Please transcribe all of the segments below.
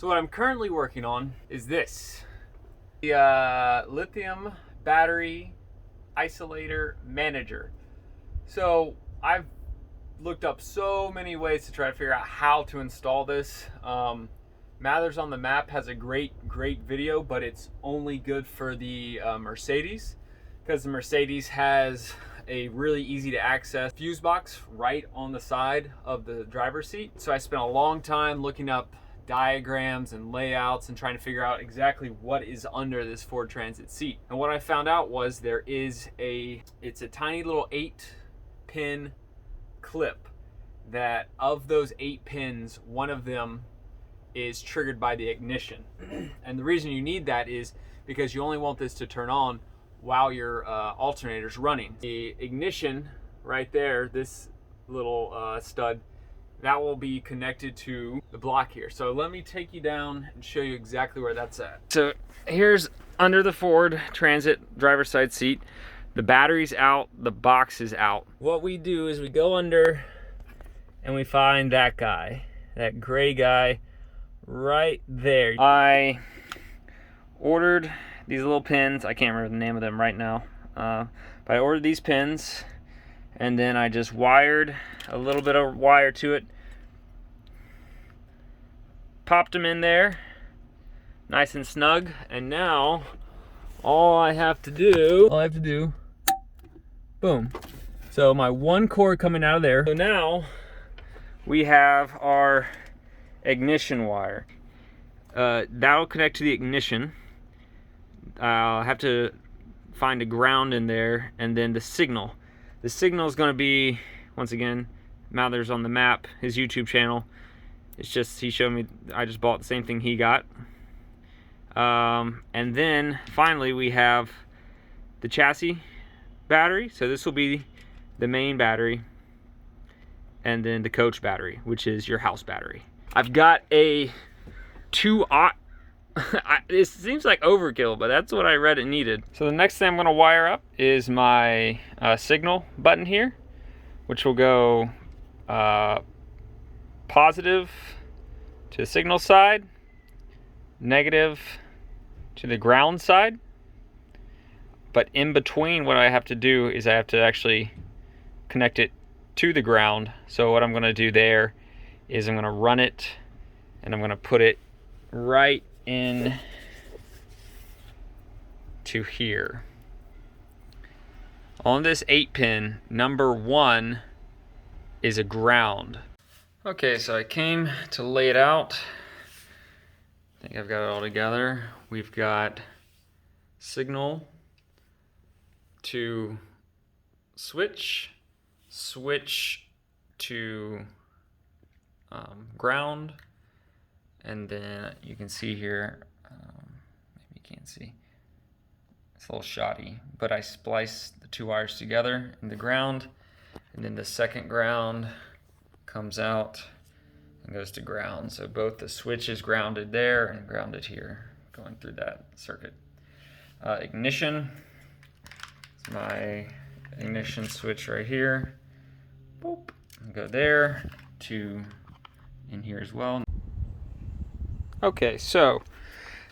So what I'm currently working on is this. The Lithium Battery Isolator Manager. So I've looked up so many ways to try to figure out how to install this. Mathers on the Map has a great video, but it's only good for the Mercedes, because the Mercedes has a really easy to access fuse box right on the side of the driver's seat. So I spent a long time looking up diagrams and layouts and trying to figure out exactly what is under this Ford Transit seat. And what I found out was it's a tiny little 8-pin clip that, of those 8 pins, one of them is triggered by the ignition. And the reason you need that is because you only want this to turn on while your alternator's running. The ignition right there, this little stud, that will be connected to the block here. So let me take you down and show you exactly where that's at. So here's under the Ford Transit driver's side seat. The battery's out, the box is out. What we do is we go under and we find that guy, that gray guy right there. I ordered these little pins. I can't remember the name of them right now. But I ordered these pins, and then I just wired a little bit of wire to it, popped them in there nice and snug, and now all I have to do, boom. So my one cord coming out of there. So now we have our ignition wire. That'll connect to the ignition. I'll have to find a ground in there, and then the signal. The signal is going to be, once again, Mathers on the Map, his YouTube channel. It's just, he showed me, I just bought the same thing he got. And then finally we have the chassis battery. So this will be the main battery, and then the coach battery, which is your house battery. I've got a 2-aught. It seems like overkill, but that's what I read it needed. So the next thing I'm going to wire up is my signal button here, which will go positive to the signal side, negative to the ground side. But in between, what I have to do is I have to actually connect it to the ground. So what I'm going to do there is I'm going to run it, and I'm going to put it right in to here. On this 8-pin, number 1 is a ground. Okay, so I came to lay it out. I think I've got it all together. We've got signal to switch to ground, and then you can see here, maybe you can't see, it's a little shoddy, but I spliced the 2 wires together in the ground, and then the second ground comes out and goes to ground. So both the switch is grounded there and grounded here, going through that circuit. Ignition, it's my ignition switch right here. Boop, go there to in here as well. Okay, so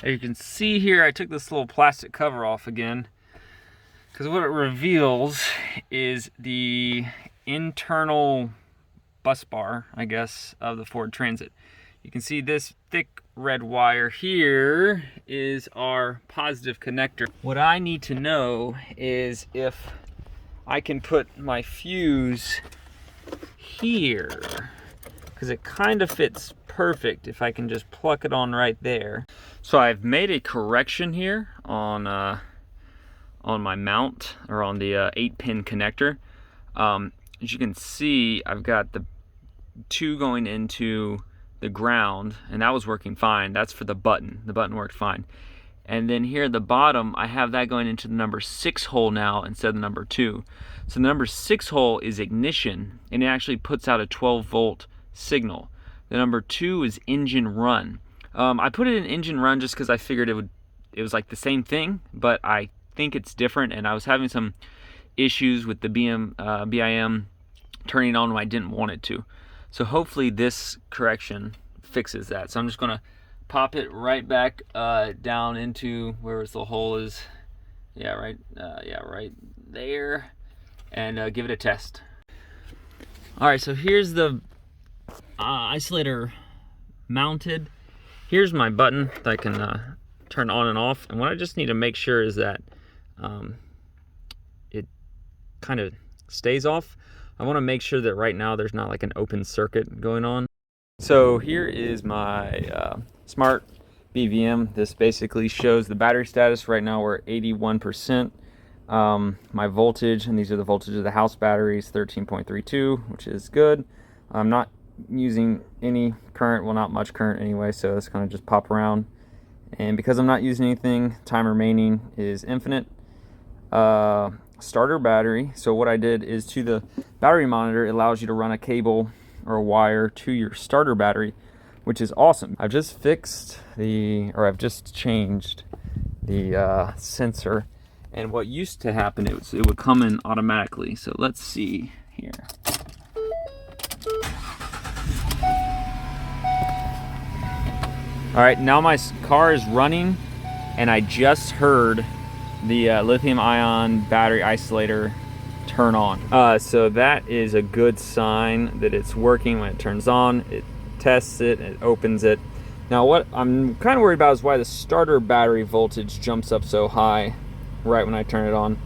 as you can see here, I took this little plastic cover off again, because what it reveals is the internal bus bar, I guess, of the Ford Transit. You can see this thick red wire here is our positive connector. What I need to know is if I can put my fuse here, because it kind of fits perfect if I can just pluck it on right there. So I've made a correction here on my mount, or on the 8-pin connector. As you can see, I've got the 2 going into the ground, and that was working fine. That's for the button. The button worked fine. And then here at the bottom, I have that going into the number 6 hole now instead of the number 2. So the number 6 hole is ignition, and it actually puts out a 12-volt signal. The number 2 is engine run. I put it in engine run just because I figured it was like the same thing, but I think it's different, and I was having some issues with the BIM turning on when I didn't want it to. So hopefully this correction fixes that. So I'm just going to pop it right back down into where the hole is. Yeah, right there, and give it a test. All right, so here's the isolator mounted. Here's my button that I can turn on and off, and what I just need to make sure is that it kind of stays off. I want to make sure that right now there's not like an open circuit going on. So here is my smart BVM. This basically shows the battery status. Right now we're at 81%. My voltage, and these are the voltage of the house batteries, 13.32, which is good. I'm not using any current, well, not much current anyway, so it's gonna just pop around. And because I'm not using anything, time remaining is infinite. Starter battery. So what I did is, to the battery monitor, it allows you to run a cable or a wire to your starter battery, which is awesome. I've just fixed I've just changed the sensor, and what used to happen, it would come in automatically. So let's see here. All right, now my car is running, and I just heard the lithium-ion battery isolator turn on. So that is a good sign that it's working. When it turns on, it tests it, it opens it. Now what I'm kind of worried about is why the starter battery voltage jumps up so high right when I turn it on.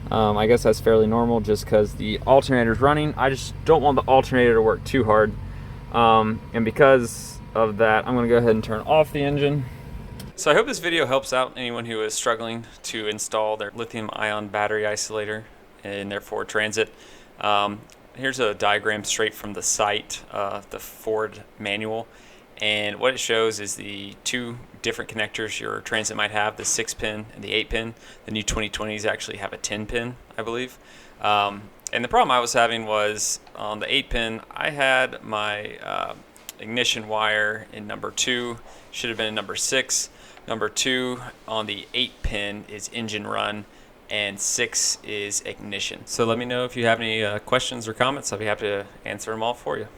I guess that's fairly normal just because the alternator is running. I just don't want the alternator to work too hard. And because of that, I'm going to go ahead and turn off the engine. So I hope this video helps out anyone who is struggling to install their lithium-ion battery isolator in their Ford Transit. Here's a diagram straight from the site, the Ford manual, and what it shows is the two different connectors your Transit might have, the 6-pin and the 8-pin. The new 2020s actually have a 10-pin, I believe. And the problem I was having was on the 8-pin, I had my ignition wire in number 2, should have been in number 6. Number 2 on the 8-pin is engine run, and 6 is ignition. So let me know if you have any questions or comments. I'll be happy to answer them all for you.